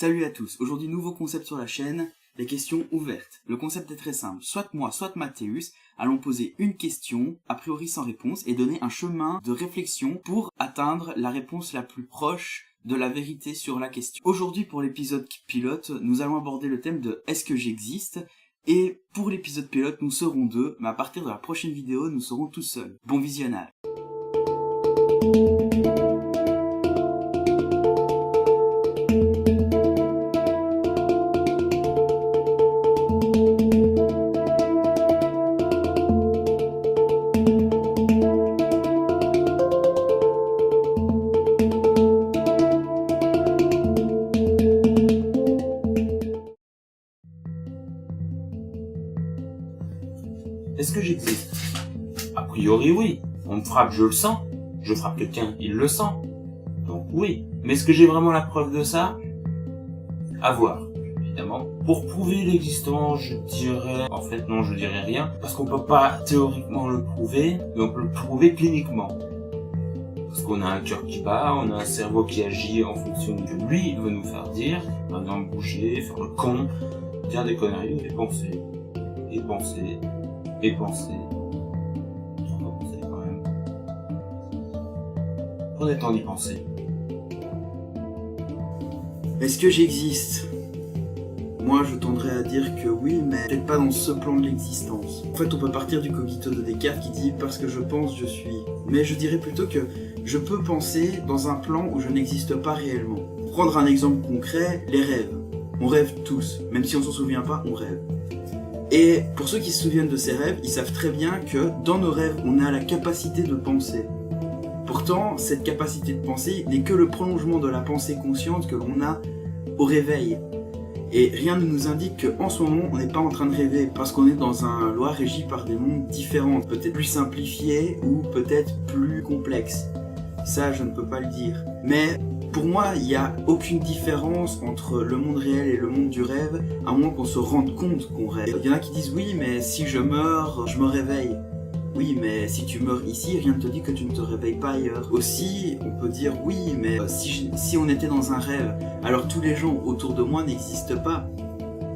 Salut à tous, aujourd'hui nouveau concept sur la chaîne, les questions ouvertes. Le concept est très simple, soit moi, soit Mathéus, allons poser une question, a priori sans réponse, et donner un chemin de réflexion pour atteindre la réponse la plus proche de la vérité sur la question. Aujourd'hui pour l'épisode pilote, nous allons aborder le thème de « Est-ce que j'existe ?» Et pour l'épisode pilote, nous serons deux, mais à partir de la prochaine vidéo, nous serons tous seuls. Bon visionnage. Est-ce que j'existe? A priori oui. On me frappe, je le sens. Je frappe quelqu'un, il le sent. Donc oui. Mais est-ce que j'ai vraiment la preuve de ça? À voir, évidemment. Pour prouver l'existence, je dirais... En fait, non, je dirais rien. Parce qu'on peut pas théoriquement le prouver, mais on peut le prouver cliniquement. Parce qu'on a un cœur qui bat, on a un cerveau qui agit en fonction de ce que lui veut nous faire dire. Par exemple, bouger, faire le con, dire des conneries, et penser. Et penser. Et penser. On va penser quand même. Prenez le temps d'y penser. Est-ce que j'existe? Moi, je tendrais à dire que oui, mais peut-être pas dans ce plan de l'existence. En fait, on peut partir du cogito de Descartes qui dit « parce que je pense, je suis ». Mais je dirais plutôt que je peux penser dans un plan où je n'existe pas réellement. Pour prendre un exemple concret, les rêves. On rêve tous, même si on s'en souvient pas, on rêve. Et pour ceux qui se souviennent de ces rêves, ils savent très bien que dans nos rêves, on a la capacité de penser. Pourtant, cette capacité de penser n'est que le prolongement de la pensée consciente que l'on a au réveil. Et rien ne nous indique qu'en ce moment, on n'est pas en train de rêver, parce qu'on est dans un loi régi par des mondes différents, peut-être plus simplifiés ou peut-être plus complexes. Ça, je ne peux pas le dire. Mais pour moi, il n'y a aucune différence entre le monde réel et le monde du rêve, à moins qu'on se rende compte qu'on rêve. Il y en a qui disent « oui, mais si je meurs, je me réveille ». Oui, mais si tu meurs ici, rien ne te dit que tu ne te réveilles pas ailleurs. Aussi, on peut dire « oui, mais si on était dans un rêve, alors tous les gens autour de moi n'existent pas ».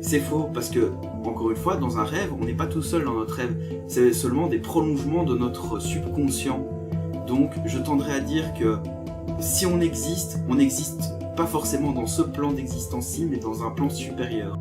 C'est faux, parce que, encore une fois, dans un rêve, on n'est pas tout seul dans notre rêve. C'est seulement des prolongements de notre subconscient. Donc, je tendrais à dire que si on n'existe pas forcément dans ce plan d'existence-ci, mais dans un plan supérieur.